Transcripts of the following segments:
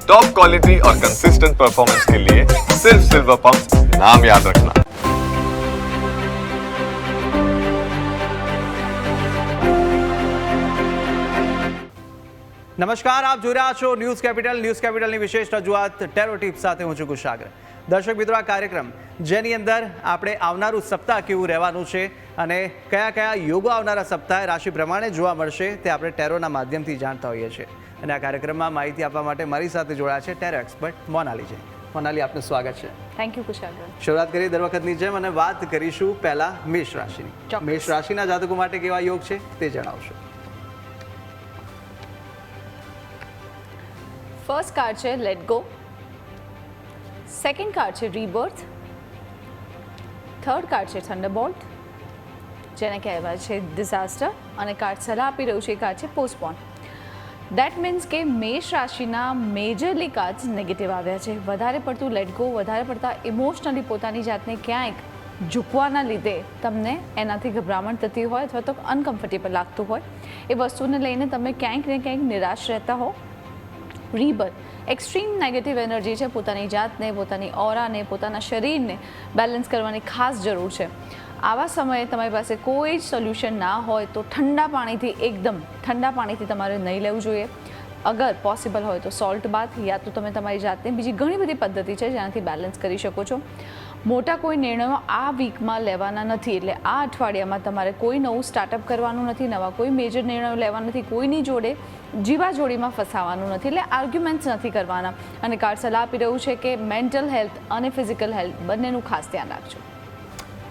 Top quality और consistent performance के लिए सिर्फ सिल्वर पंप नाम याद रखना। નમસ્કાર, આપ જોઈ રહ્યા છો ન્યૂઝ કેપિટલની વિશેષ રજૂઆત ટેરો ટિપ્સ સાથે હું છું કુશાગ્ર। દર્શક મિત્રો, આ કાર્યક્રમ જેની અંદર આપણે આવનારું સપ્તાહ કેવું રહેવાનું છે અને કયા કયા યોગો આવનારા સપ્તાહે રાશિ પ્રમાણે જોવા મળશે તે આપણે ટેરોના માધ્યમથી જાણતા હોઈએ છીએ। અને આ કાર્યક્રમમાં માહિતી આપવા માટે મારી સાથે જોડાયા છે ટેરો એક્સપર્ટ મોનાલી છે। મોનાલી, આપનું સ્વાગત છે। Thank you Kushagra. શરૂઆત કરીએ દર વખતની જેમ અને વાત કરીશું પહેલા મેષ રાશિની। ચોક્કસ। મેષ રાશિના જાતકો માટે કેવા યોગ છે તે જણાવશો। ફર્સ્ટ કાર્ડ છે લેટ ગો, સેકન્ડ કાર્ડ છે રીબર્થ, થર્ડ કાર્ડ છે થંડરબોલ્ટ જેને કહેવાય છે ડિઝાસ્ટર, અને કાર્ડ સલાહ આપી રહ્યું છે એ કાર્ડ છે પોસ્ટપોન। દેટ મીન્સ કે મેષ રાશિના મેજરલી કાર્ડ્સ નેગેટિવ આવ્યા છે। વધારે પડતું લેટ ગો, વધારે પડતા ઇમોશનલી પોતાની જાતને ક્યાંક ઝૂકવાના લીધે તમને એનાથી ગભરામણ થતી હોય અથવા તો અનકમ્ફર્ટેબલ લાગતું હોય, એ વસ્તુને લઈને તમે ક્યાંક ને ક્યાંક નિરાશ રહેતા હો। રીબર્થ એક્સ્ટ્રીમ નેગેટિવ એનર્જી છે। પોતાની જાતને, પોતાની ઓરાને, પોતાના શરીરને બેલેન્સ કરવાની ખાસ જરૂર છે। આવા સમયે તમારી પાસે કોઈ જ સોલ્યુશન ના હોય તો ઠંડા પાણીથી તમારે નહીં લેવું જોઈએ। અગર પોસિબલ હોય તો સોલ્ટ બાથ, યા તો તમે તમારી જાતને બીજી ઘણી બધી પદ્ધતિ છે જેનાથી બેલેન્સ કરી શકો છો। મોટા કોઈ નિર્ણયો આ વીકમાં લેવાના નથી, એટલે આ અઠવાડિયામાં તમારે કોઈ નવું સ્ટાર્ટઅપ કરવાનું નથી, નવા કોઈ મેજર નિર્ણયો લેવા નથી, કોઈની જોડે જીવાજોડીમાં ફસાવાનું નથી, એટલે આર્ગ્યુમેન્ટ્સ નથી કરવાના। અને કાર્ડ સલાહ આપી રહ્યું છે કે મેન્ટલ હેલ્થ અને ફિઝિકલ હેલ્થ બંનેનું ખાસ ધ્યાન રાખજો।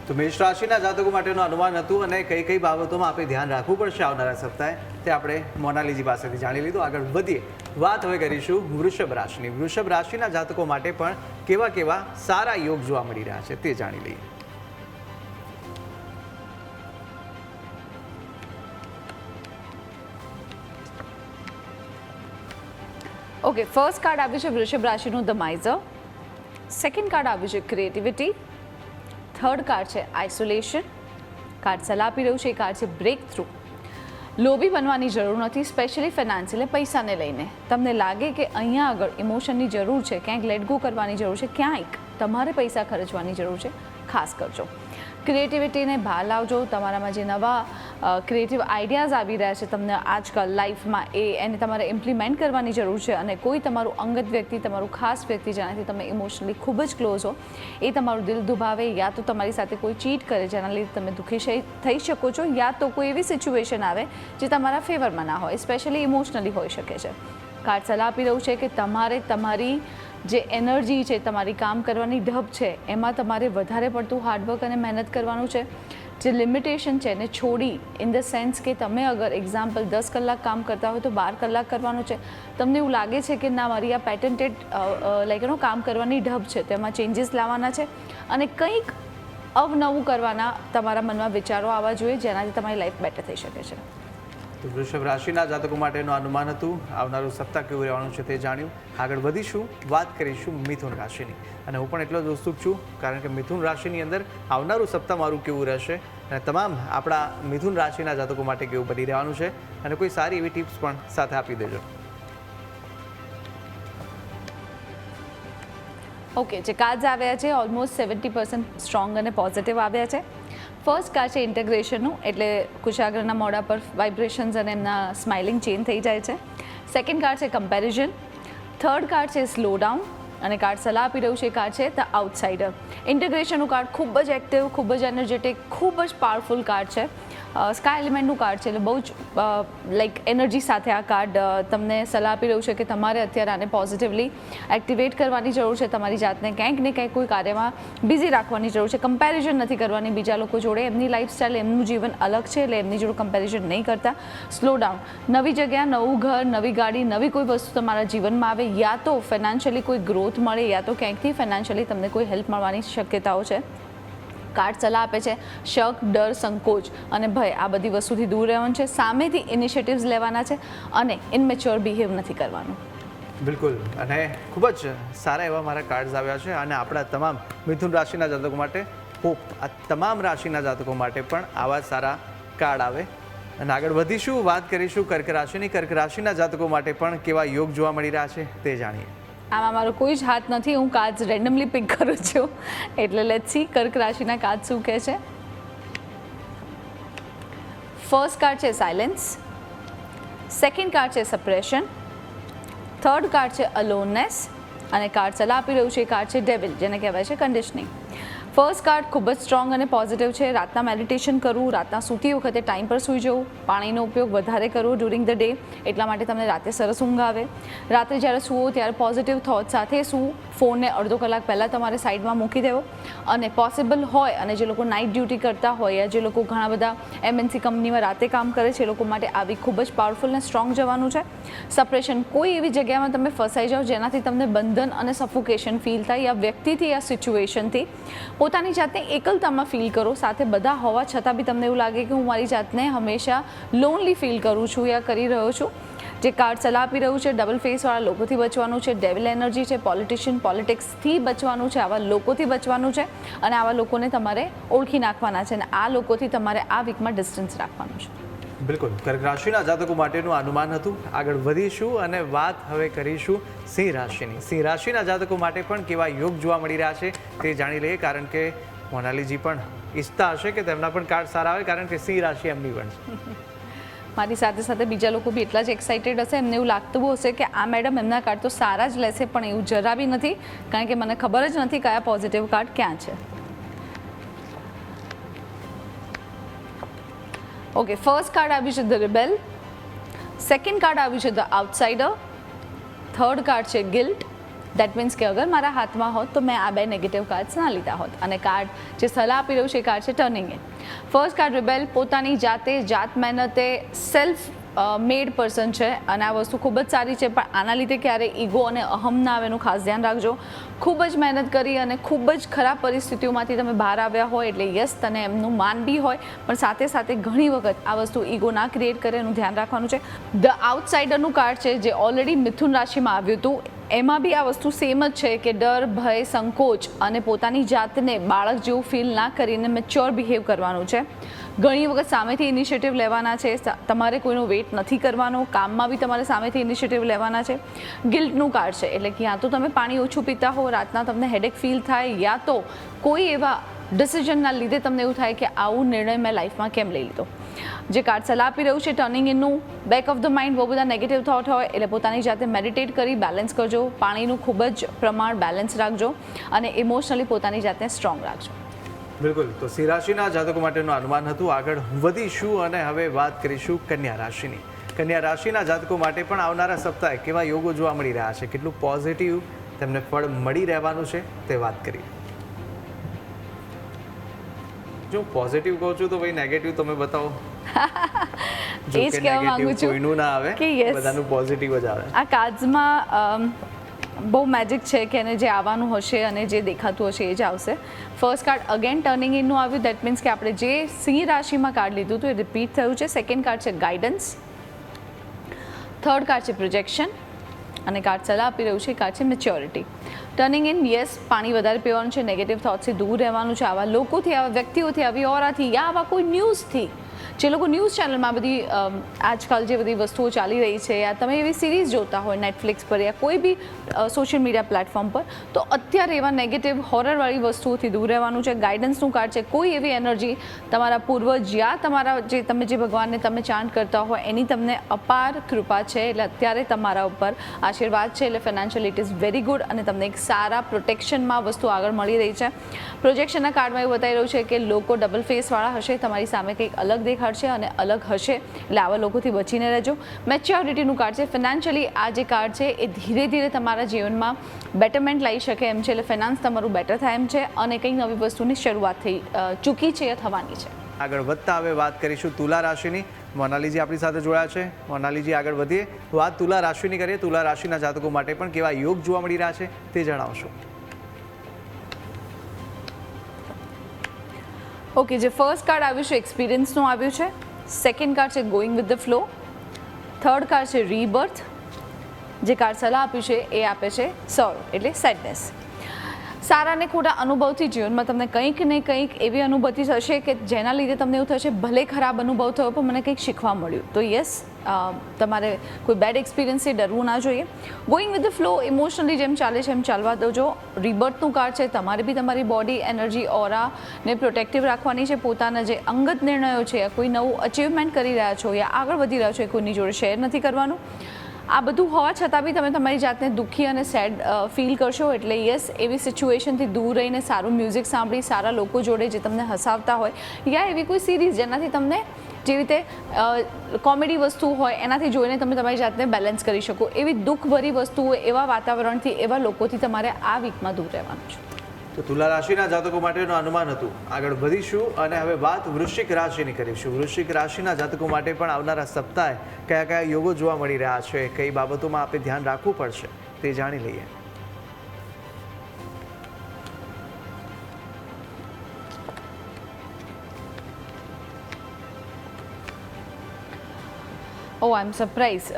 તો મેષ રાશિના જાતકો માટેનું અનુમાન હતું અને કઈ કઈ બાબતોમાં આપણે ધ્યાન રાખવું પડશે આવનારા સપ્તાહે તે આપણે મોનાલીજી પાસેથી જાણી લીધું। આગળ વધીએ, વાત હવે કરીશું વૃષભ રાશિની। વૃષભ રાશિના જાતકો માટે પણ કેવા કેવા સારા યોગ જોવા મળી રહ્યા છે તે જાણી લઈએ। ઓકે, ફર્સ્ટ કાર્ડ આવ્યું છે વૃષભ રાશિનું ધ માઇઝર, સેકન્ડ કાર્ડ આવ્યું છે ક્રિએટિવિટી, થર્ડ કાર્ડ છે આઇસોલેશન, કાર્ડ સલાહ આપી રહ્યું છે એ કાર્ડ છે બ્રેક થ્રુ। લોભી બનવાની જરૂર નથી, સ્પેશિયલી ફાઇનાન્સ એટલે પૈસાને લઈને તમને લાગે કે અહીંયા આગળ ઇમોશનની જરૂર છે, ક્યાંક લેટ ગો કરવાની જરૂર છે, ક્યાંક તમારે પૈસા ખર્ચવાની જરૂર છે, ખાસ કરજો। ક્રિએટિવિટીને બહાર લાવજો। તમારામાં જે નવા ક્રિએટિવ આઈડિયાઝ આવી રહ્યા છે તમને આજકાલ લાઈફમાં, એને તમારે ઇમ્પ્લિમેન્ટ કરવાની જરૂર છે। અને કોઈ તમારું અંગત વ્યક્તિ, તમારું ખાસ વ્યક્તિ જેનાથી તમે ઇમોશનલી ખૂબ જ ક્લોઝ હો, એ તમારું દિલ દુભાવે, યા તો તમારી સાથે કોઈ ચીટ કરે જેના લીધે તમે દુઃખી થઈ શકો છો, યા તો કોઈ એવી સિચ્યુએશન આવે જે તમારા ફેવરમાં ના હોય, સ્પેશિયલી ઇમોશનલી હોઈ શકે છે। કાર્ડ સલાહ આપી રહ્યું છે કે તમારે તમારી જે એનર્જી છે, તમારી કામ કરવાની ઢબ છે, એમાં તમારે વધારે પડતું હાર્ડવર્ક અને મહેનત કરવાનું છે। જે લિમિટેશન છે એને છોડી, ઇન ધ સેન્સ કે તમે અગર એક્ઝામ્પલ 10 કલાક કામ કરતા હોય તો 12 કલાક કરવાનું છે। તમને એવું લાગે છે કે ના, મારી આ પેટન્ટેડ કામ કરવાની ઢબ છે, તેમાં ચેન્જીસ લાવવાના છે અને કંઈક અવનવું કરવાના તમારા મનમાં વિચારો આવવા જોઈએ જેનાથી તમારી લાઈફ બેટર થઈ શકે છે। તો વૃષભ રાશિના જાતકો માટેનું અનુમાન હતું। આવનારું સપ્તાહ કેવું રહેવાનું છે તે જાણ્યું। આગળ વધીશું, વાત કરીશું મિથુન રાશિની। અને હું પણ એટલો જ ઉત્સુક છું કારણ કે મિથુન રાશિની અંદર આવનારું સપ્તાહ મારું કેવું રહેશે અને તમામ આપણા મિથુન રાશિના જાતકો માટે કેવું બની રહેવાનું છે, અને કોઈ સારી એવી ટિપ્સ પણ સાથે આપી દેજો। ઓકે, જે કાર્ડ્સ આવ્યા છે ઓલમોસ્ટ 70% સ્ટ્રોંગ અને પોઝિટિવ આવ્યા છે। ફર્સ્ટ કાર્ડ છે ઇન્ટેગ્રેશનનું, એટલે કુશાગ્રના મોઢા પર વાઇબ્રેશન્સ અને એમના સ્માઇલિંગ ચેન્જ થઈ જાય છે। સેકન્ડ કાર્ડ છે કમ્પેરિઝન, થર્ડ કાર્ડ છે સ્લો ડાઉન, અને કાર્ડ સલાહ આપી રહ્યું છે એ કાર્ડ છે ધ આઉટસાઇડર। ઇન્ટેગ્રેશનનું કાર્ડ ખૂબ જ એક્ટિવ, ખૂબ જ એનર્જેટિક, ખૂબ જ પાવરફુલ કાર્ડ છે। સ્કાય એલિમેન્ટનું કાર્ડ છે, એટલે બહુ જ લાઈક એનર્જી સાથે આ કાર્ડ તમને સલાહ આપી રહ્યું છે કે તમારે અત્યારે આને પોઝિટિવલી એક્ટિવેટ કરવાની જરૂર છે। તમારી જાતને ક્યાંક ને ક્યાંક કોઈ કાર્યમાં બિઝી રાખવાની જરૂર છે। કમ્પેરિઝન નથી કરવાની બીજા લોકો જોડે, એમની લાઈફસ્ટાઈલ, એમનું જીવન અલગ છે એટલે એમની જોડે કમ્પેરિઝન નહીં કરતા। સ્લો ડાઉન, નવી જગ્યા, નવું ઘર, નવી ગાડી, નવી કોઈ વસ્તુ તમારા જીવનમાં આવે, યા તો ફાઇનાન્શિયલી કોઈ ગ્રોથ મળે, યા તો ક્યાંકથી ફાઇનાન્શિયલી તમને કોઈ હેલ્પ મળવાની શક્યતાઓ છે। કાર્ડ સલાહ આપે છે શક, ડર, સંકોચ અને ભય આ બધી વસ્તુથી દૂર રહેવાનું છે। સામેથી ઇનિશિયેટિવ્સ લેવાના છે અને ઇનમેચ્યોર બિહેવ નથી કરવાનું। બિલકુલ, અને ખૂબ જ સારા એવા મારા કાર્ડ્સ આવ્યા છે અને આપણા તમામ મિથુન રાશિના જાતકો માટે હોપ આ તમામ રાશિના જાતકો માટે પણ આવા સારા કાર્ડ આવે। અને આગળ વધીશું, વાત કરીશું કર્ક રાશિની। કર્ક રાશિના જાતકો માટે પણ કેવા યોગ જોવા મળી રહ્યા છે તે જાણીએ। આમાં મારો કોઈ જ હાથ નથી, હું કાર્ડ્સ રેન્ડમલી પિક કરું છું. એટલે લેટ્સ સી કર્ક રાશિના કાર્ડ શું કહે છે. ફર્સ્ટ કાર્ડ છે સાયલેન્સ, સેકન્ડ કાર્ડ છે સપ્રેશન, થર્ડ કાર્ડ છે અલોનનેસ અને કાર્ડ સલાહ આપી રહ્યું છે એ કાર્ડ છે ડેવિલ, જેને કહેવાય છે કન્ડિશનિંગ. ફર્સ્ટ કાર્ડ ખૂબ જ સ્ટ્રોંગ અને પોઝિટિવ છે. રાતના મેડિટેશન કરવું, રાતના સૂતી વખતે ટાઈમ પર સૂઈ જવું, પાણીનો ઉપયોગ વધારે કરવો ડ્યુરિંગ ધ ડે, એટલા માટે તમને રાતે સરસ ઊંઘ આવે. રાત્રે જ્યારે સૂવો ત્યારે પોઝિટિવ થોટ સાથે સૂવું. ફોનને અડધો કલાક પહેલાં તમારે સાઈડમાં મૂકી દેવો અને પોસિબલ હોય અને જે લોકો નાઇટ ડ્યુટી કરતા હોય યા જે લોકો ઘણા બધા MNC કંપનીમાં રાતે કામ કરે છે એ લોકો માટે આવી ખૂબ જ પાવરફુલ અને સ્ટ્રોંગ જવાનું છે. સપ્રેશન, કોઈ એવી જગ્યામાં તમે ફસાઈ જાઓ જેનાથી તમને બંધન અને સફોકેશન ફીલ થાય, યા વ્યક્તિથી યા સિચ્યુએશનથી પોતાની જાતને એકલતામાં ફીલ કરો. સાથે બધા હોવા છતાં બી તમને એવું લાગે કે હું મારી જાતને હંમેશા લોનલી ફીલ કરું છું યા કરી રહ્યો છું. જે કાર્ડ સલાહ આપી રહ્યું છે ડબલ ફેસવાળા લોકોથી બચવાનું છે, ડેવિલ એનર્જી છે, પોલિટિશિયન પોલિટિક્સથી બચવાનું છે, આવા લોકોથી બચવાનું છે અને આવા લોકોને તમારે ઓળખી નાખવાના છે અને આ લોકોથી તમારે આ વીકમાં ડિસ્ટન્સ રાખવાનું છે. બિલકુલ, કર્ક રાશિના જાતકો માટેનું અનુમાન હતું. આગળ વધીશું અને વાત હવે કરીશું સિંહ રાશિની. સિંહ રાશિના જાતકો માટે પણ કેવા યોગ જોવા મળી રહ્યા છે તે જાણી લઈએ, કારણ કે મોનાલીજી પણ ઈચ્છતા હશે કે તેમના પણ કાર્ડ સારા આવે, કારણ કે સિંહ રાશિ એમની પણ છે. મારી સાથે સાથે બીજા લોકો બી એટલા જ એક્સાઇટેડ હશે. એમને એવું લાગતું હશે કે આ મેડમ એમના કાર્ડ તો સારા જ લેશે, પણ એવું જરા બી નથી, કારણ કે મને ખબર જ નથી કયા પોઝિટિવ કાર્ડ ક્યાં છે. ઓકે, ફર્સ્ટ કાર્ડ આવ્યું છે ધ રિબેલ, સેકન્ડ કાર્ડ આવ્યું છે ધ આઉટસાઇડર, થર્ડ કાર્ડ છે ગિલ્ટ. દેટ મીન્સ કે અગર મારા હાથમાં હોત તો મેં આ બે નેગેટિવ કાર્ડ્સ ના લીધા હોત. અને કાર્ડ જે સલાહ આપી રહ્યું છે એ કાર્ડ છે turning in. First card rebel, પોતાની જાતે જાત મહેનતે સેલ્ફ મેડ પર્સન છે અને આ વસ્તુ ખૂબ જ સારી છે, પણ આના લીધે ક્યારે ઈગો અને અહમ ના આવે એનું ખાસ ધ્યાન રાખજો. ખૂબ જ મહેનત કરી અને ખૂબ જ ખરાબ પરિસ્થિતિઓમાંથી તમે બહાર આવ્યા હોય એટલે યસ તને એમનું માન બી હોય, પણ સાથે સાથે ઘણી વખત આ વસ્તુ ઈગો ના ક્રિએટ કરે એનું ધ્યાન રાખવાનું છે. ધ આઉટસાઇડરનું કાર્ડ છે જે ઓલરેડી મિથુન રાશિમાં આવ્યું હતું, એમાં બી આ વસ્તુ સેમ જ છે કે ડર, ભય, સંકોચ અને પોતાની જાતને બાળક જેવું ફીલ ના કરીને મેચ્યોર બિહેવ કરવાનું છે. ઘણી વખત સામેથી ઇનિશિયેટિવ લેવાના છે, તમારે કોઈનો વેઇટ નથી કરવાનો, કામમાં બી તમારે સામેથી ઇનિશિયેટિવ લેવાના છે. ગિલ્ટનું કાર્ડ છે એટલે કે યા તો તમે પાણી ઓછું પીતા હો, રાતના તમને હેડેક ફીલ થાય, યા તો કોઈ એવા ડિસિઝનના લીધે તમને એવું થાય કે આવું નિર્ણય મેં લાઈફમાં કેમ લઈ લીધો. જે કાર્ડ સલાહ આપી રહ્યું છે ટર્નિંગ ઇનનું, બેક ઓફ ધ માઇન્ડ બહુ બધા નેગેટિવ થોટ હોય એટલે પોતાની જાતે મેડિટેટ કરી બેલેન્સ કરજો, પાણીનું ખૂબ જ પ્રમાણ બેલેન્સ રાખજો અને ઇમોશનલી પોતાની જાતને સ્ટ્રોંગ રાખજો. બિલકુલ, તો સિંહ રાશિના જાતકો માટેનું અનુમાન હતું. આગળ વધીશું અને હવે વાત કરીશું કન્યા રાશિની. કન્યા રાશિના જાતકો માટે પણ આવનારા સપ્તાહે કેવા યોગો જોવા મળી રહ્યા છે, કેટલું પોઝિટિવ તેમને ફળ મળી રહેવાનું છે તે વાત કરીએ. જો પોઝિટિવ કહું છું તો ભાઈ નેગેટિવ તમે બતાવો. એ જ કહેવા માંગુ છું કોઈનું ના આવે, કે યસ બધાનું પોઝિટિવ જ આવે. આ કાર્ડ્સમાં બહુ મેજિક છે કે એને જે આવવાનું હશે અને જે દેખાતું હશે એ જ આવશે. ફર્સ્ટ કાર્ડ અગેન ટર્નિંગ ઇનનું આવ્યું, દેટ મીન્સ કે આપણે જે સિંહ રાશિમાં કાર્ડ લીધું હતું એ રિપીટ થયું છે. સેકન્ડ કાર્ડ છે ગાઈડન્સ, થર્ડ કાર્ડ છે પ્રોજેક્શન અને કાર્ડ સલાહ આપી રહ્યું છે કાર્ડ છે મેચ્યોરિટી. ટર્નિંગ ઇન, યસ પાણી વધારે પીવાનું છે, નેગેટિવ થોટ્સથી દૂર રહેવાનું છે, આવા લોકોથી, આવા વ્યક્તિઓથી, આવી ઓરાથી યા આવા કોઈ ન્યૂઝથી, જે લોકો ન્યૂઝ ચેનલમાં બધી આજકાલ જે બધી વસ્તુઓ ચાલી રહી છે, યા તમે એવી સિરીઝ જોતા હોય નેટફ્લિક્સ પર યા કોઈ બી સોશિયલ મીડિયા પ્લેટફોર્મ પર, તો અત્યારે એવા નેગેટિવ હોરરવાળી વસ્તુઓથી દૂર રહેવાનું છે. ગાઈડન્સનું કાર્ડ છે, કોઈ એવી એનર્જી તમારા પૂર્વજ યા તમારા જે તમે જે ભગવાનને તમે ચાન્ટ કરતા હોય એની તમને અપાર કૃપા છે, એટલે અત્યારે તમારા ઉપર આશીર્વાદ છે, એટલે financial it is very good અને તમને એક સારા પ્રોટેક્શનમાં વસ્તુ આગળ મળી રહી છે. પ્રોજેક્શનના કાર્ડમાં એવું બતાવી રહ્યું છે કે લોકો ડબલ ફેસવાળા હશે, તમારી સામે કંઈક અલગ દેખાડશે અને અલગ હશે, એટલે આવા લોકોથી બચીને રહેજો. મેચ્યોરિટીનું કાર્ડ છે, ફાઇનાન્શિયલી આ જે કાર્ડ છે એ ધીરે ધીરે તમારા જીવનમાં બેટરમેન્ટ લાવી શકે એમ છે, એટલે ફાઇનાન્સ તમારું બેટર થાય એમ છે અને કંઈ નવી વસ્તુની શરૂઆત થઈ ચૂકી છે યા થવાની છે. આગળ વધતા હવે વાત કરીશું તુલા રાશિની. મોનાલીજી આપણી સાથે જોડાયા છે. મોનાલીજી, આગળ વધીએ. વાત તુલા રાશિની કરીએ. તુલા રાશિના જાતકો માટે પણ કેવા યોગ જોવા મળી રહ્યા છે તે જણાવશો. ઓકે, જે ફર્સ્ટ કાર્ડ આવ્યું છે એક્સપિરિયન્સનું આવ્યું છે, સેકન્ડ કાર્ડ છે going with the flow, third card છે રીબર્થ. જે કાર્ડ સલાહ આપ્યું છે એ આપે છે સોરો એટલે સેડનેસ. સારા અને ખોટા અનુભવથી જીવનમાં તમને કંઈક ને કંઈક એવી અનુભૂતિ થશે કે જેના લીધે તમને એવું થશે ભલે ખરાબ અનુભવ થયો પણ મને કંઈક શીખવા મળ્યું. તો યસ, તમારે કોઈ બેડ એક્સપિરિયન્સથી ડરવું ના જોઈએ. Going with the flow, emotionally જેમ ચાલે છે એમ ચાલવા દો. રિબર્થનું કાર્ડ છે, તમારે બી તમારી બોડી, એનર્જી, ઓરાને પ્રોટેક્ટિવ રાખવાની છે. પોતાના જે અંગત નિર્ણયો છે, કોઈ નવું અચીવમેન્ટ કરી રહ્યા છો યા આગળ વધી રહ્યા છો એ કોઈની જોડે શેર નથી કરવાનું. આ બધું હોવા છતાં બી તમે તમારી જાતને દુઃખી અને સેડ ફીલ કરશો. એટલે યસ, એવી સિચ્યુએશનથી દૂર રહીને સારું મ્યુઝિક સાંભળી, સારા લોકો જોડે જે તમને હસાવતા હોય, યા એવી કોઈ સિરીઝ જેનાથી તમને જે રીતે કોમેડી વસ્તુ હોય એનાથી જોઈને તમે તમારી જાતને બેલેન્સ કરી શકો, એવી દુઃખભરી વસ્તુઓ, એવા વાતાવરણથી, એવા લોકોથી તમારે આ વીકમાં દૂર રહેવાનું છે. તો તુલા રાશિના જાતકો માટેનું અનુમાન હતું. આગળ વધીશું અને હવે વાત વૃશ્ચિક રાશિની કરીશું. વૃશ્ચિક રાશિના જાતકો માટે પણ આવનારા સપ્તાહે કયા કયા યોગો જોવા મળી રહ્યા છે, કઈ બાબતોમાં આપણે ધ્યાન રાખવું પડશે તે જાણી લઈએ. ઓ આઈ એમ સરપ્રાઇઝ,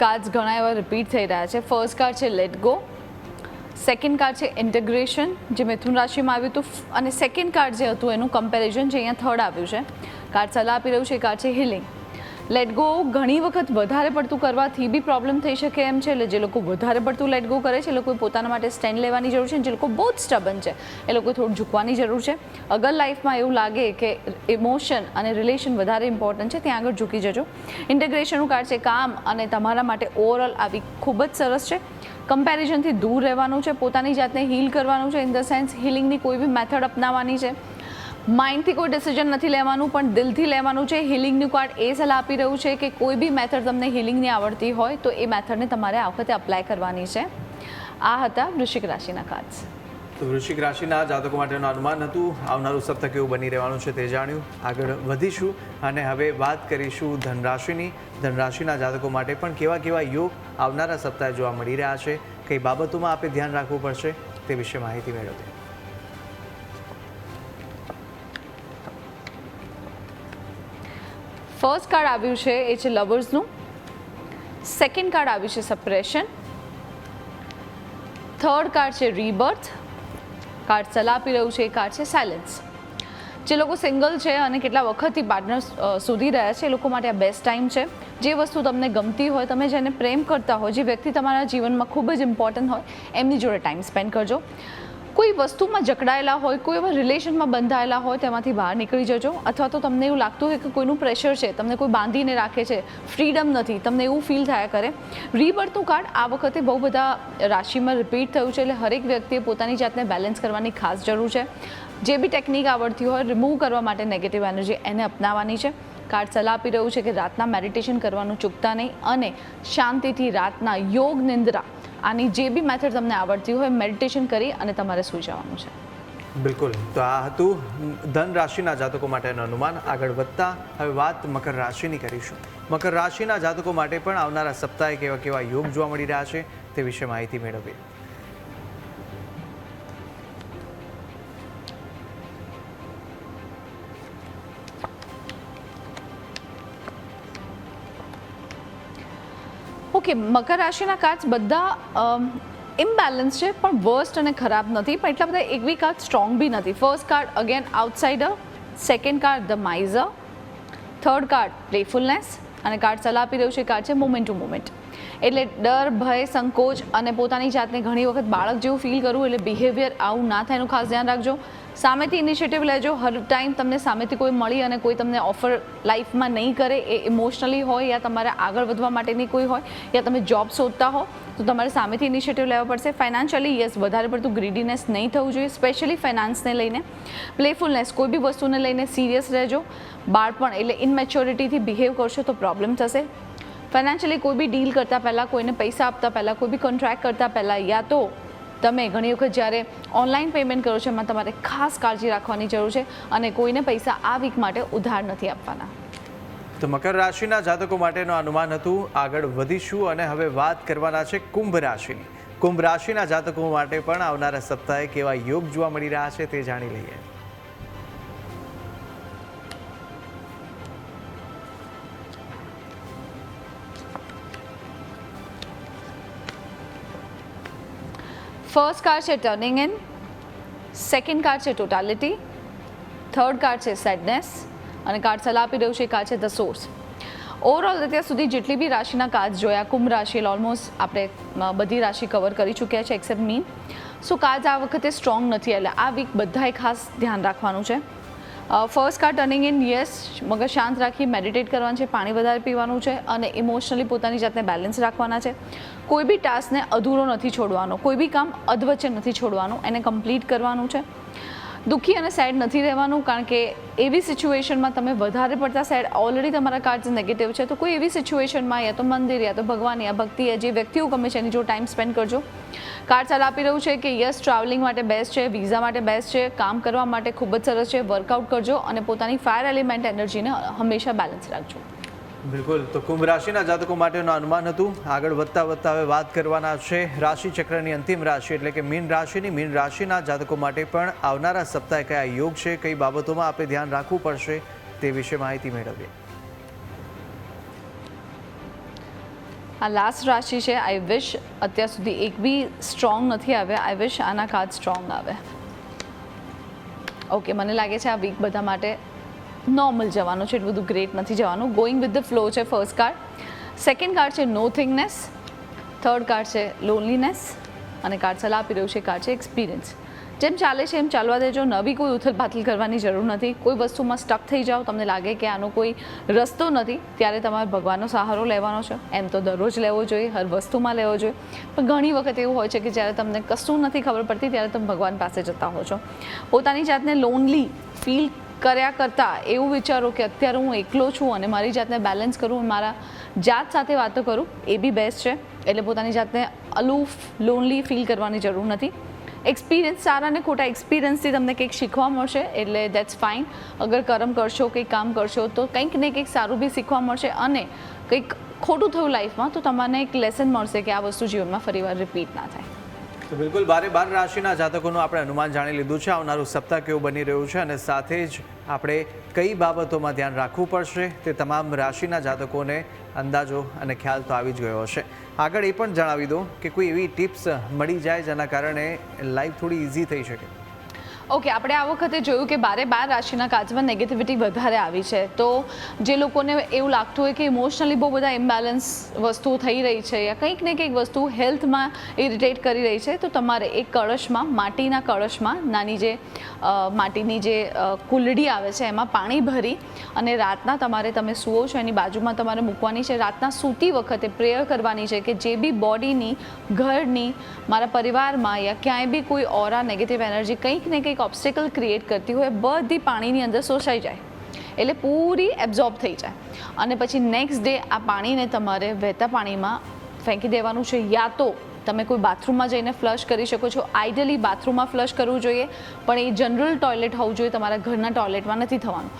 કાર્ડ્સ ઘણા એવા રિપીટ થઈ રહ્યા છે. ફર્સ્ટ કાર્ડ છે લેટ ગો, સેકન્ડ કાર્ડ છે ઇન્ટિગ્રેશન જે મિથુન રાશિમાં આવ્યું હતું, અને સેકન્ડ કાર્ડ જે હતું એનું કમ્પેરિઝન જે અહીંયા થર્ડ આવ્યું છે. કાર્ડ સલાહ આપી રહ્યું છે, કાર્ડ છે હિલિંગ. લેટ ગો ઘણી વખત વધારે પડતું કરવાથી બી પ્રોબ્લેમ થઈ શકે એમ છે. એટલે જે લોકો વધારે પડતું લેટ ગો કરે છે એ લોકોએ પોતાના માટે સ્ટેન્ડ લેવાની જરૂર છે. જે લોકો બહુ જ સ્ટબન છે એ લોકોએ થોડું ઝૂકવાની જરૂર છે. અગર લાઈફમાં એવું લાગે કે ઇમોશન અને રિલેશન વધારે ઇમ્પોર્ટન્ટ છે, ત્યાં આગળ ઝૂકી જજો. ઇન્ટિગ્રેશનનું કાર્ડ છે કામ, અને તમારા માટે ઓવરઓલ આવી ખૂબ જ સરસ છે. કમ્પેરિઝનથી દૂર રહેવાનું છે, પોતાની જાતને હીલ કરવાનું છે. ઇન ધ સેન્સ હિલિંગની કોઈ બી મેથડ અપનાવવાની છે. માઇન્ડથી કોઈ ડિસિઝન નથી લેવાનું પણ દિલથી લેવાનું છે. હિલિંગનું કાર્ડ એ સલાહ આપી રહ્યું છે કે કોઈ બી મેથડ તમને હિલિંગની આવડતી હોય તો એ મેથડને તમારે આ વખતે અપ્લાય કરવાની છે. આ હતા વૃશ્ચિક રાશિના કાર્ડ્સ. તો વૃશ્ચિક રાશિના જાતકો માટેનું અનુમાન હતું. આવનારું સપ્તાહ કેવું બની રહેવાનું છે તે જાણ્યું. આગળ વધીશું અને હવે વાત કરીશું ધનરાશિની. ધનરાશિના જાતકો માટે પણ કેવા કેવા યોગ આવનારા સપ્તાહે જોવા મળી રહ્યા છે, કઈ બાબતોમાં આપણે ધ્યાન રાખવું પડશે તે વિશે માહિતી મેળવીએ. ફર્સ્ટ કાર્ડ આવ્યું છે એ છે લવર્સનું, સેકન્ડ કાર્ડ આવ્યું છે સપ્રેશન, થર્ડ કાર્ડ છે રીબર્થ, કાર્ડ સલાહ આપી રહ્યું છે એ કાર્ડ છે સાયલેન્સ. જે લોકો સિંગલ છે અને કેટલા વખતથી પાર્ટનર શોધી રહ્યા છે એ લોકો માટે આ બેસ્ટ ટાઈમ છે. જે વસ્તુ તમને ગમતી હોય, તમે જેને પ્રેમ કરતા હોય, જે વ્યક્તિ તમારા જીવનમાં ખૂબ જ ઇમ્પોર્ટન્ટ હોય એમની જોડે ટાઈમ સ્પેન્ડ કરજો. કોઈ વસ્તુમાં જકડાયેલા હોય, કોઈ એવા રિલેશનમાં બંધાયેલા હોય તેમાંથી બહાર નીકળી જજો. અથવા તો તમને એવું લાગતું હોય કે કોઈનું પ્રેશર છે, તમને કોઈ બાંધીને રાખે છે, ફ્રીડમ નથી, તમને એવું ફીલ થયા કરે. રીબર્થનું કાર્ડ આ વખતે બહુ બધા રાશિમાં રિપીટ થયું છે. એટલે હરેક વ્યક્તિએ પોતાની જાતને બેલેન્સ કરવાની ખાસ જરૂર છે. જે બી ટેકનિક આવડતી હોય રિમૂવ કરવા માટે નેગેટિવ એનર્જી એને અપનાવવાની છે. કાર્ડ સલાહ આપી રહ્યું છે કે રાતના મેડિટેશન કરવાનું ચૂકતા નહીં અને શાંતિથી રાતના યોગ નિંદ્રા આની જે બી મેથડ તમને આવડતી હોય મેડિટેશન કરી અને તમારે સૂઈ જવાનું છે. બિલકુલ. તો આ હતું ધન રાશિના જાતકો માટેનું અનુમાન. આગળ વધતા હવે વાત મકર રાશિની કરીશું. મકર રાશિના જાતકો માટે પણ આવનારા સપ્તાહે કેવા કેવા યોગ જોવા મળી રહ્યા છે તે વિશે માહિતી મેળવીએ. ઓકે, મકર રાશિના કાર્ડ્સ બધા ઇમ્બેલેન્સ છે પણ વર્સ્ટ અને ખરાબ નથી, પણ એટલા બધા એક બી કાર્ડ સ્ટ્રોંગ બી નથી. First card again outsider, second card the miser, third card playfulness, અને કાર્ડ સલાહ આપી રહ્યું છે કાર્ડ છે મુમેન્ટ ટુ મુમેન્ટ. એટલે ડર, ભય, સંકોચ અને પોતાની જાતને ઘણી વખત બાળક જેવું ફીલ કરવું, એટલે બિહેવિયર આવું ના થાય એનું ખાસ ધ્યાન રાખજો. સામેથી ઇનિશિયેટિવ લેજો. હર ટાઈમ તમને સામેથી કોઈ મળી અને કોઈ તમને ઓફર લાઈફમાં નહીં કરે, એ ઇમોશનલી હોય યા તમારે આગળ વધવા માટેની કોઈ હોય યા તમે જોબ શોધતા હો તો તમારે સામેથી ઇનિશિયેટિવ લેવા પડશે. ફાઇનાન્શિયલી યસ વધારે પડતું ગ્રીડીનેસ નહીં થવું જોઈએ, સ્પેશિયલી ફાઇનાન્સને લઈને. પ્લેફુલનેસ, કોઈ બી વસ્તુને લઈને સિરિયસ રહેજો. બાળપણ એટલે ઇનમેચ્યોરિટીથી બિહેવ કરશો તો પ્રોબ્લેમ થશે. ફાઇનાન્શિયલી કોઈ બી ડીલ કરતાં પહેલાં, કોઈને પૈસા આપતા પહેલાં, કોઈ બી કોન્ટ્રાક્ટ કરતાં પહેલાં, યા તો તમે ઘણી વખત જ્યારે ઓનલાઈન પેમેન્ટ કરો છો એમાં તમારે ખાસ કાળજી રાખવાની જરૂર છે અને કોઈને પૈસા આ વીક માટે ઉધાર નથી આપવાના. તો મકર રાશિના જાતકો માટેનું અનુમાન હતું. આગળ વધીશું અને હવે વાત કરવાના છે કુંભ રાશિની. કુંભ રાશિના જાતકો માટે પણ આવનારા સપ્તાહે કેવા યોગ જોવા મળી રહ્યા છે તે જાણી લઈએ. ફર્સ્ટ કાર્ડ છે ટર્નિંગ ઇન, સેકન્ડ કાર્ડ છે ટોટાલિટી, થર્ડ કાર્ડ છે સેડનેસ અને કાર્ડ સલાહ આપી રહ્યું છે કાર્ડ છે ધ સોર્સ. ઓવરઓલ અત્યાર સુધી જેટલી બી રાશિના કાર્ડ જોયા, કુંભ રાશિ ઓલમોસ્ટ આપણે બધી રાશિ કવર કરી ચૂક્યા છે એક્સેપ્ટ મીન. સો કાર્ડ આ વખતે સ્ટ્રોંગ નથી, એટલે આ વીક બધાએ ખાસ ધ્યાન રાખવાનું છે. First card turning in yes, મગજ શાંત રાખી મેડિટેટ કરવાનું છે, પાણી વધારે પીવાનું છે અને ઇમોશનલી પોતાની જાતને બેલેન્સ રાખવાના છે. કોઈ બી ટાસ્કને અધૂરો નથી છોડવાનો, કોઈ બી કામ અધવચ્ચે નથી છોડવાનું, એને કમ્પ્લીટ કરવાનું છે. દુઃખી અને સેડ નથી રહેવાનું, કારણ કે એવી સિચ્યુએશનમાં તમે વધારે પડતા સેડ, ઓલરેડી તમારા કાર્ડ્સ નેગેટિવ છે, તો કોઈ એવી સિચ્યુએશનમાં યા તો મંદિર યા તો ભગવાન યા ભક્તિ યા જે વ્યક્તિઓ ગમે છે એની જો ટાઈમ સ્પેન્ડ કરજો. કાર્ડ સલાહ આપી રહ્યું છે કે યસ, ટ્રાવેલિંગ માટે બેસ્ટ છે, વિઝા માટે બેસ્ટ છે, કામ કરવા માટે ખૂબ જ સરસ છે, વર્કઆઉટ કરજો અને પોતાની ફાયર એલિમેન્ટ એનર્જીને હંમેશા બેલેન્સ રાખજો. બિલકુલ, તો કુંભ રાશિના જાતકો માટેનું અનુમાન હતું. આગળ વધતા હવે વાત કરવાના છે રાશિ ચક્રની અંતિમ રાશિ એટલે કે મીન રાશિની. મીન રાશિના જાતકો માટે પણ આવનારા સપ્તાહે કયા યોગ છે, કઈ બાબતોમાં આપણે ધ્યાન રાખવું પડશે તે વિશે માહિતી મેળવીએ. આ લાસ્ટ રાશિ છે. આઈ વિશ અત્યાર સુધી એક બી સ્ટ્રોંગ નથી આવ્યા, આઈ વિશ આના કાર્ડ સ્ટ્રોંગ આવે. ઓકે, મને લાગે છે આ વીક બધા માટે નોર્મલ જવાનું છે, એટલું બધું ગ્રેટ નથી જવાનું. ગોઈંગ વિથ ધ ફ્લો છે ફર્સ્ટ કાર્ડ. સેકન્ડ કાર્ડ છે નોથિંગનેસ, થર્ડ કાર્ડ છે લોનલીનેસ અને કાર્ડ સલાહ આપી રહ્યું છે કાર્ડ છે એક્સપિરિયન્સ. જેમ ચાલે છે એમ ચાલવા દેજો, નવી કોઈ ઉથલપાથલ કરવાની જરૂર નથી. કોઈ વસ્તુમાં સ્ટક થઈ જાઓ, તમને લાગે કે આનો કોઈ રસ્તો નથી, ત્યારે તમારે ભગવાનનો સહારો લેવાનો છે. એમ તો દરરોજ લેવો જોઈએ, હર વસ્તુમાં લેવો જોઈએ, પણ ઘણી વખત એવું હોય છે કે જ્યારે તમને કશું નથી ખબર પડતી ત્યારે તમે ભગવાન પાસે જતા હો છો. પોતાની જાતને લોનલી ફીલ કર્યા કરતાં એવું વિચારો કે અત્યારે હું એકલો છું અને મારી જાતને બેલેન્સ કરું, મારા જાત સાથે વાતો કરું, એ બી બેસ્ટ છે. એટલે પોતાની જાતને અલૂફ લોનલી ફીલ કરવાની જરૂર નથી. એક્સપિરિયન્સ, સારા અને ખોટા એક્સપિરિયન્સથી તમને કંઈક શીખવા મળશે, એટલે દેટ્સ ફાઇન. અગર કર્મ કરશો, કંઈક કામ કરશો તો કંઈક ને કંઈક સારું બી શીખવા મળશે અને કંઈક ખોટું થયું લાઈફમાં તો તમને એક લેસન મળશે કે આ વસ્તુ જીવનમાં ફરીવાર રિપીટ ના થાય. તો બિલકુલ 12 રાશિના જાતકોનું આપણે અનુમાન જાણી લીધું છે. આવનારું સપ્તાહ કેવું બની રહ્યું છે અને સાથે જ આપણે કઈ બાબતોમાં ધ્યાન રાખવું પડશે તે તમામ રાશિના જાતકોને અંદાજો અને ખ્યાલ તો આવી જ ગયો હશે. આગળ એ પણ જણાવી દો કે કોઈ એવી ટિપ્સ મળી જાય જેના કારણે લાઈફ થોડી ઇઝી થઈ શકે. ઓકે, આપણે આ વખતે જોયું કે 12 રાશિના કાર્ડ્સમાં નેગેટિવિટી વધારે આવી છે. તો જે લોકોને એવું લાગતું હોય કે ઇમોશનલી બહુ બધા ઇમ્બેલેન્સ વસ્તુઓ થઈ રહી છે યા કંઈક ને કંઈક વસ્તુ હેલ્થમાં ઇરિટેટ કરી રહી છે, તો તમારે એક કળશમાં, માટીના કળશમાં નાની જે માટીની જે કુલડી આવે છે એમાં પાણી ભરી અને રાતના તમે સૂવો છો એની બાજુમાં તમારે મૂકવાની છે. રાતના સૂતી વખતે પ્રેયર કરવાની છે કે જે બી બોડીની, ઘરની, મારા પરિવારમાં યા ક્યાંય બી કોઈ ઓરા નેગેટિવ એનર્જી કંઈક ને કંઈક ઓબ્સ્ટેકલ ક્રિએટ કરતી હોય, બધી પાણીની અંદર શોષાઈ જાય, એટલે પૂરી એબ્ઝોર્બ થઈ જાય. અને પછી નેક્સ્ટ ડે આ પાણીને તમારે વહેતા પાણીમાં ફેંકી દેવાનું છે, યા તો તમે કોઈ બાથરૂમમાં જઈને ફ્લશ કરી શકો છો. આઈડિયલી બાથરૂમમાં ફ્લશ કરવું જોઈએ, પણ એ જનરલ ટોયલેટ હોવું જોઈએ, તમારા ઘરના ટોયલેટમાં નથી થવાનું.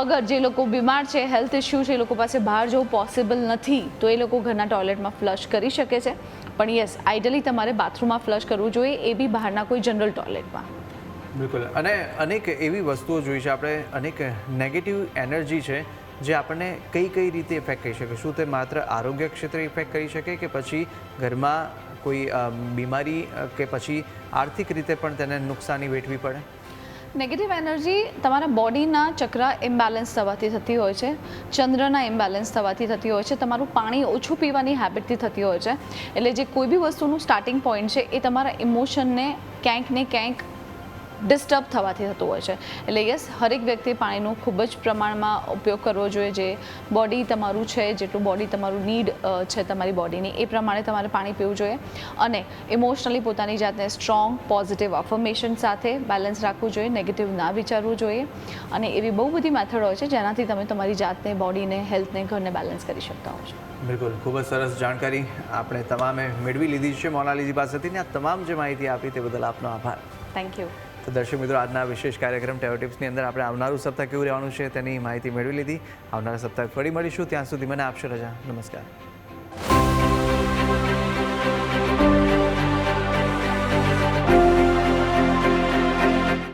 અગર જે લોકો બીમાર છે, હેલ્થ ઇસ્યુ છે, એ લોકો પાસે બહાર જવું પોસિબલ નથી, તો એ લોકો ઘરના ટોયલેટમાં ફ્લશ કરી શકે છે. પણ યસ, આઈડિયલી તમારે બાથરૂમમાં ફ્લશ કરવું જોઈએ, એ બી બહારના કોઈ જનરલ ટોયલેટમાં. બિલકુલ. અને અનેક એવી વસ્તુઓ જોઈ છે આપણે, અનેક નેગેટિવ એનર્જી છે જે આપણને કઈ રીતે ઇફેક્ટ કરી શકે. શું તે માત્ર આરોગ્ય ક્ષેત્રે ઇફેક્ટ કરી શકે કે પછી ઘરમાં કોઈ બીમારી કે પછી આર્થિક રીતે પણ તેને નુકસાની વેઠવી પડે? નેગેટિવ એનર્જી તમારા બોડીના ચક્ર ઇમ્બેલેન્સ થવાથી થતી હોય છે, ચંદ્રના ઇમ્બેલેન્સ થવાથી થતી હોય છે, તમારું પાણી ઓછું પીવાની હેબિટથી થતી હોય છે. એટલે જે કોઈ બી વસ્તુનું સ્ટાર્ટિંગ પોઈન્ટ છે એ તમારા ઇમોશનને ક્યાંક ને ક્યાંક ડિસ્ટર્બ થવાથી થતું હોય છે. એટલે યસ, હરેક વ્યક્તિએ પાણીનો ખૂબ જ પ્રમાણમાં ઉપયોગ કરવો જોઈએ. જે બોડી તમારું છે, જેટલું બોડી તમારું નીડ છે તમારી બોડીની, એ પ્રમાણે તમારે પાણી પીવું જોઈએ. અને ઇમોશનલી પોતાની જાતને સ્ટ્રોંગ, પોઝિટિવ અફર્મેશન સાથે બેલેન્સ રાખવું જોઈએ, નેગેટિવ ના વિચારવું જોઈએ. અને એવી બહુ બધી મેથડ હોય છે જેનાથી તમે તમારી જાતને, બોડીને, હેલ્થને, ઘરને બેલેન્સ કરી શકતા હો છો. બિલકુલ, ખૂબ જ સરસ જાણકારી આપણે તમામે મેળવી લીધી છે મોનાલીજી પાસેથી. આ તમામ જે માહિતી આપી તે બદલ આપનો આભાર. Thank you. તો દર્શક મિત્રો, આજના વિશેષ કાર્યક્રમ ટેરો ટિપ્સની અંદર આપણે આવનારું સપ્તાહ કેવું રહેવાનું છે તેની માહિતી મેળવી લીધી. આવનારા સપ્તાહ ફરી મળીશું, ત્યાં સુધી મને આપશો રજા. નમસ્કાર.